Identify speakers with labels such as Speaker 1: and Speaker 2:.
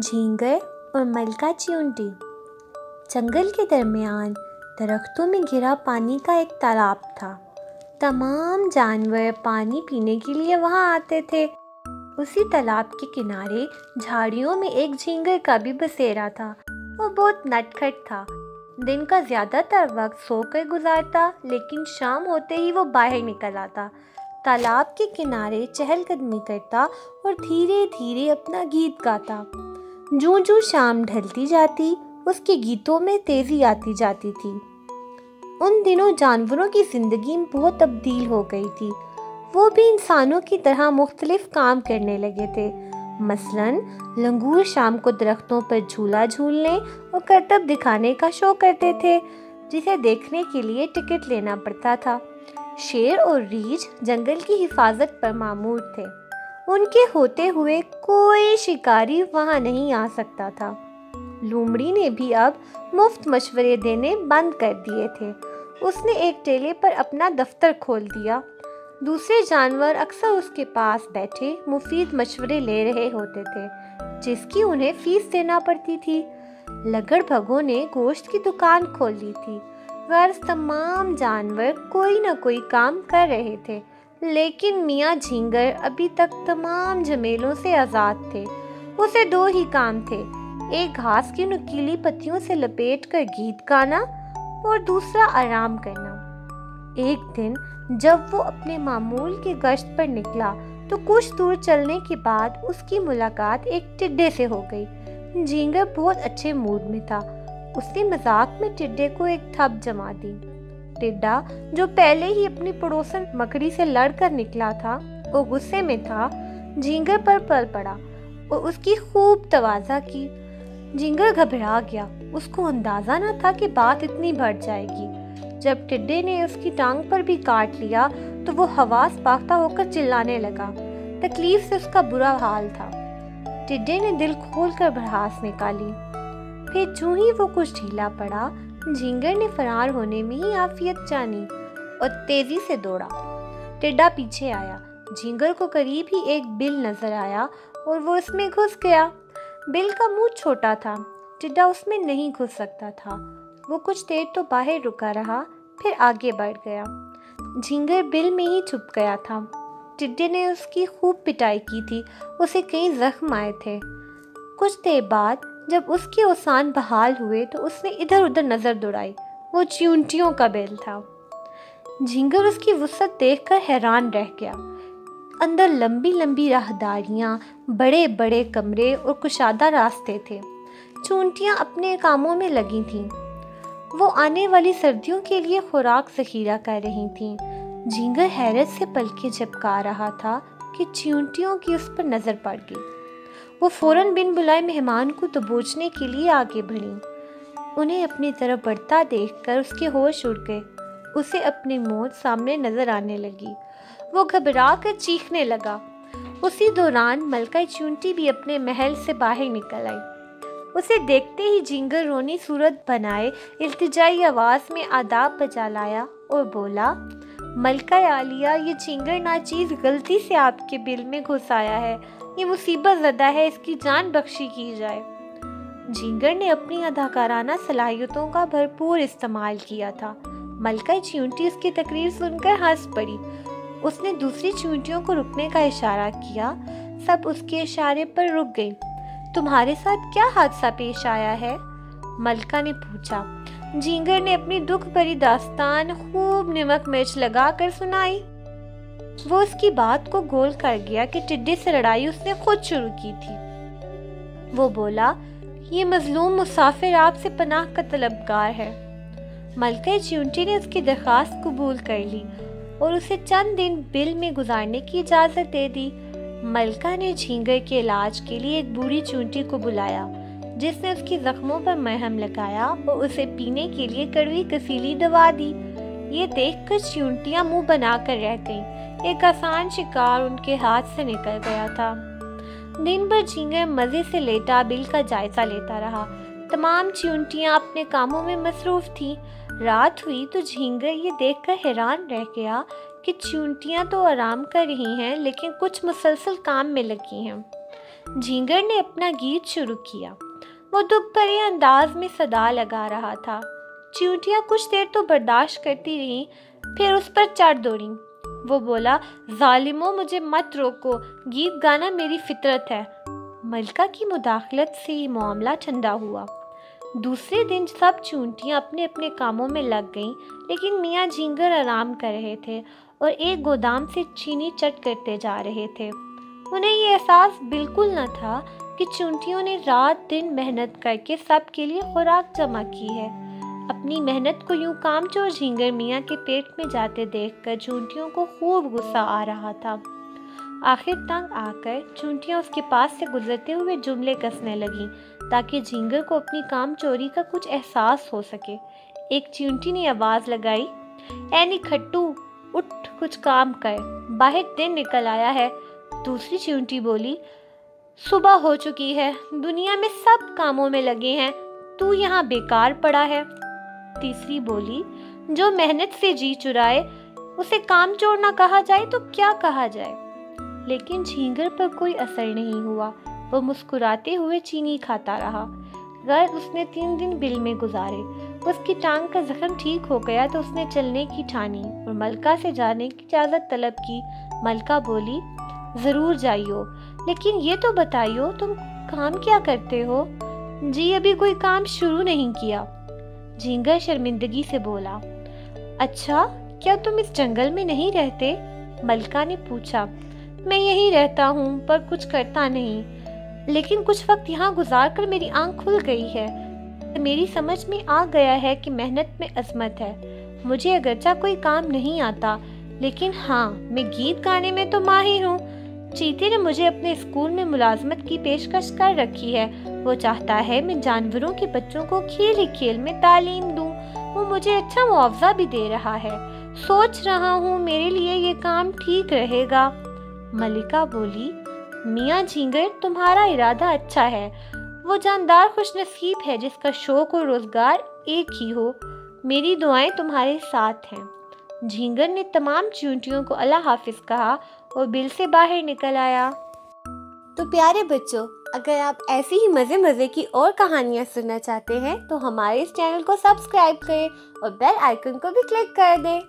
Speaker 1: جھینگر اور ملکہ چیونٹی۔ جنگل کے درمیان درختوں میں گھرا پانی کا ایک تالاب تھا۔ تمام جانور پانی پینے کے لیے وہاں آتے تھے۔ اسی تالاب کے کنارے جھاڑیوں میں ایک جھینگر کا بھی بسیرا تھا۔ وہ بہت نٹ کھٹ تھا۔ دن کا زیادہ تر وقت سو کر گزارتا، لیکن شام ہوتے ہی وہ باہر نکل آتا، تالاب کے کنارے چہل قدمی کرتا اور دھیرے دھیرے اپنا گیت گاتا۔ جوں جوں شام ڈھلتی جاتی، اس کے گیتوں میں تیزی آتی جاتی تھی۔ ان دنوں جانوروں کی زندگی بہت تبدیل ہو گئی تھی۔ وہ بھی انسانوں کی طرح مختلف کام کرنے لگے تھے۔ مثلاً لنگور شام کو درختوں پر جھولا جھولنے اور کرتب دکھانے کا شو کرتے تھے، جسے دیکھنے کے لیے ٹکٹ لینا پڑتا تھا۔ شیر اور ریچھ جنگل کی حفاظت پر مامور تھے۔ ان کے ہوتے ہوئے کوئی شکاری وہاں نہیں آ سکتا تھا۔ لومڑی نے بھی اب مفت مشورے دینے بند کر دیے تھے۔ اس نے ایک ٹیلے پر اپنا دفتر کھول دیا۔ دوسرے جانور اکثر اس کے پاس بیٹھے مفید مشورے لے رہے ہوتے تھے، جس کی انہیں فیس دینا پڑتی تھی۔ لگڑ بھگوں نے گوشت کی دکان کھول لی تھی۔ غرض تمام جانور کوئی نہ کوئی کام کر رہے تھے، لیکن میاں جھینگر ابھی تک تمام جھمیلوں سے آزاد تھے۔ اسے دو ہی کام تھے، ایک گھاس کی نکیلی پتیوں سے لپیٹ کر گیت گانا اور دوسرا آرام کرنا۔ ایک دن جب وہ اپنے معمول کی گشت پر نکلا تو کچھ دور چلنے کے بعد اس کی ملاقات ایک ٹڈے سے ہو گئی۔ جھینگر بہت اچھے موڈ میں تھا۔ اس نے مذاق میں ٹڈے کو ایک تھپ جما دی۔ ٹڈا، جو پہلے ہی اپنی پڑوسن مکڑی سے لڑ کر نکلا تھا، وہ غصے میں تھا، جھینگر پر پل پڑا اور اس کی خوب تواضع کی۔ جھینگر گھبرا گیا۔ اس کو اندازہ نہ تھا کہ بات اتنی بڑھ جائے گی۔ جب ٹڈے نے اس کی ٹانگ پر بھی کاٹ لیا تو وہ حواس باختہ ہو کر چلانے لگا۔ تکلیف سے اس کا برا حال تھا۔ ٹڈے نے دل کھول کر بھڑاس نکالی۔ پھر جوں ہی وہ کچھ ڈھیلا پڑا، جھینگر نے فرار ہونے میں ہی عافیت جانی اور تیزی سے دوڑا۔ ٹڈا پیچھے آیا۔ جھینگر کو قریب ہی ایک بل نظر آیا اور وہ اس میں گھس گیا۔ بل کا منہ چھوٹا تھا، ٹڈا اس میں نہیں گھس سکتا تھا۔ وہ کچھ دیر تو باہر رکا رہا، پھر آگے بڑھ گیا۔ جھینگر بل میں ہی چھپ گیا تھا۔ ٹڈے نے اس کی خوب پٹائی کی تھی، اسے کئی زخم آئے تھے۔ کچھ دیر بعد جب اس کے اوسان بحال ہوئے تو اس نے ادھر ادھر نظر دوڑائی۔ وہ چیونٹیوں کا بل تھا۔ جھینگر اس کی وسعت دیکھ کر حیران رہ گیا۔ اندر لمبی لمبی راہداریاں، بڑے بڑے کمرے اور کشادہ راستے تھے۔ چیونٹیاں اپنے کاموں میں لگی تھیں۔ وہ آنے والی سردیوں کے لیے خوراک ذخیرہ کر رہی تھیں۔ جھینگر حیرت سے پلکیں جھپکا رہا تھا کہ چیونٹیوں کی اس پر نظر پڑ گئی۔ وہ فوراً بن بلائے مہمان کو دبوچنے کے لیے آگے بڑھی۔ انہیں اپنی طرف بڑھتا دیکھ کر اس کے ہوش اڑ گئے۔ اسے اپنی موت سامنے نظر آنے لگی۔ وہ گھبرا کر چیخنے لگا۔ اسی دوران ملکہ چیونٹی بھی اپنے محل سے باہر نکل آئی۔ اسے دیکھتے ہی جھینگر رونی صورت بنائے التجائی آواز میں آداب بجا لایا اور بولا، ملکہ عالیہ، یہ جھینگر ناچیز غلطی سے آپ کے بل میں گھس آیا ہے۔ یہ مصیبت زدہ ہے، اس کی جان بخشی کی جائے۔ جھینگر نے اپنی اداکارانہ صلاحیتوں کا بھرپور استعمال کیا تھا۔ ملکہ چیونٹی اس کی تقریر سن کر ہنس پڑی۔ اس نے دوسری چیونٹیوں کو رکنے کا اشارہ کیا۔ سب اس کے اشارے پر رک گئی۔ تمہارے ساتھ کیا حادثہ پیش آیا ہے؟ ملکہ نے پوچھا۔ جھینگر نے اپنی دکھ بھری داستان خوب نمک مرچ لگا کر سنائی۔ وہ اس کی بات کو گول کر گیا کہ ٹڈے سے لڑائی اس نے خود شروع کی تھی۔ وہ بولا، یہ مظلوم مسافر آپ سے پناہ کا طلبگار ہے۔ ملکہ چیونٹی نے اس کی درخواست قبول کر لی اور اسے چند دن بل میں گزارنے کی اجازت دے دی۔ ملکہ نے جھینگر کے علاج کے لیے ایک بوڑھی چیونٹی کو بلایا، جس نے اس کی زخموں پر مرہم لگایا اور اسے پینے کے لیے کڑوی کسیلی دوا دی۔ یہ دیکھ کر چیونٹیاں منہ بنا کر رہ گئیں۔ ایک آسان شکار ان کے ہاتھ سے نکل گیا تھا۔ دن بھر جھینگر مزے سے لیٹا بل کا جائزہ لیتا رہا۔ تمام چیونٹیاں اپنے کاموں میں مصروف تھیں۔ رات ہوئی تو جھینگر یہ دیکھ کر حیران رہ گیا کہ چیونٹیاں تو آرام کر رہی ہیں، لیکن کچھ مسلسل کام میں لگی ہیں۔ جھینگر نے اپنا گیت شروع کیا۔ وہ دکھ بھرے انداز میں صدا لگا رہا تھا۔ چیونٹیاں کچھ دیر تو برداشت کرتی رہیں، پھر اس پر چڑھ دوڑیں۔ وہ بولا، ظالموں، مجھے مت روکو، گیت گانا میری فطرت ہے۔ ملکہ کی مداخلت سے یہ معاملہ ٹھنڈا ہوا۔ دوسرے دن سب چیونٹیاں اپنے اپنے کاموں میں لگ گئیں، لیکن میاں جھینگر آرام کر رہے تھے اور ایک گودام سے چینی چٹ کرتے جا رہے تھے۔ انہیں یہ احساس بالکل نہ تھا کہ چیونٹیوں نے رات دن محنت کر کے سب کے لیے خوراک جمع کی ہے۔ اپنی محنت کو یوں کام چور جھینگر میاں کے پیٹ میں جاتے دیکھ کر چیونٹیوں کو خوب غصہ آ رہا تھا۔ آخر تنگ آ کر چیونٹیاں اس کے پاس سے گزرتے ہوئے جملے کسنے لگیں تاکہ جھینگر کو اپنی کام چوری کا کچھ احساس ہو سکے۔ ایک چیونٹی نے آواز لگائی، اے نکھٹو، اٹھ کچھ کام کر، باہر دن نکل آیا ہے۔ دوسری چیونٹی بولی، صبح ہو چکی ہے، دنیا میں سب کاموں میں لگے ہیں، تو یہاں بیکار پڑا ہے۔ تیسری بولی، جو محنت سے جی چرائے اسے کام چور نہ کہا جائے تو کیا کہا جائے؟ لیکن جھینگر پر کوئی اثر نہیں ہوا۔ وہ مسکراتے ہوئے چینی کھاتا رہا۔ غرض اس نے 3 دن بل میں گزارے۔ اس کی ٹانگ کا زخم ٹھیک ہو گیا تو اس نے چلنے کی ٹھانی اور ملکہ سے جانے کی اجازت طلب کی۔ ملکہ بولی، ضرور جائیو، لیکن یہ تو بتائیو تم کام کیا کرتے ہو؟ جی ابھی کوئی کام شروع نہیں کیا۔ جھینگر شرمندگی سے بولا، اچھا، کیا تم اس جنگل میں نہیں رہتے؟ ملکہ نے پوچھا۔ میں یہی رہتا ہوں پر کچھ کرتا نہیں، لیکن کچھ وقت یہاں گزار کر میری آنکھ کھل گئی ہے۔ میری سمجھ میں آ گیا ہے کہ محنت میں عظمت ہے۔ مجھے اگرچہ کوئی کام نہیں آتا، لیکن ہاں، میں گیت گانے میں تو ماہر ہوں۔ چیتے نے مجھے اپنے اسکول میں ملازمت کی پیشکش کر رکھی ہے۔ وہ چاہتا ہے میں جانوروں کے بچوں کو کھیل ہی کھیل میں تعلیم دوں۔ وہ مجھے اچھا معاوضہ بھی دے رہا ہے۔ سوچ رہا ہوں میرے لیے یہ کام ٹھیک رہے گا۔ ملکہ بولی، میاں جھینگر، تمہارا ارادہ اچھا ہے۔ وہ جاندار خوش نصیب ہے جس کا شوق اور روزگار ایک ہی ہو۔ میری دعائیں تمہارے ساتھ ہیں۔ جھینگر نے تمام چیونٹیوں کو اللہ حافظ کہا اور بل سے باہر نکل آیا۔ تو پیارے بچوں، اگر آپ ایسی ہی مزے کی اور کہانیاں سننا چاہتے ہیں تو ہمارے اس چینل کو سبسکرائب کریں اور بیل آئیکن کو بھی کلک کر دیں۔